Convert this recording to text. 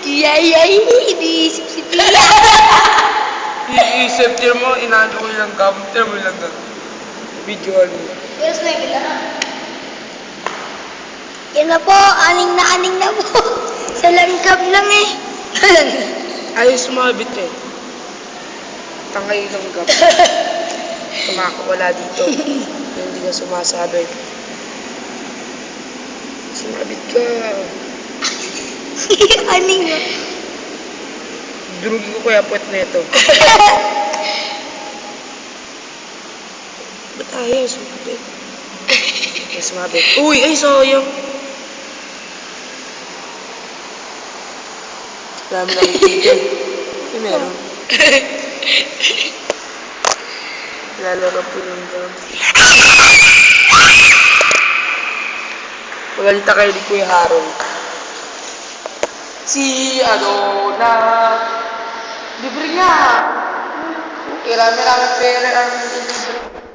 Yay! Iniisip si Tia. Iisip, tira mo, inano ko yung gam, tira mo lang gam. Video ano. Yes, may bilang. Yan na po, aning na po. Sa langkap lang eh. Ayaw sumabit eh. Tangay lang gam. Tumakawala dito. Hindi na sumasabit. Sumabit ka. Aning na. Durugin ko kaya puwet na ito. Ba't ayaw sumabit? Ay, sumabit. Uy! Ay, sayang! Wala mo nakikita. Ay, meron. Lalaro po yung gam. Magalita kayo di Kuya Harold. Si, libre nga. Kailangan pera ang libre.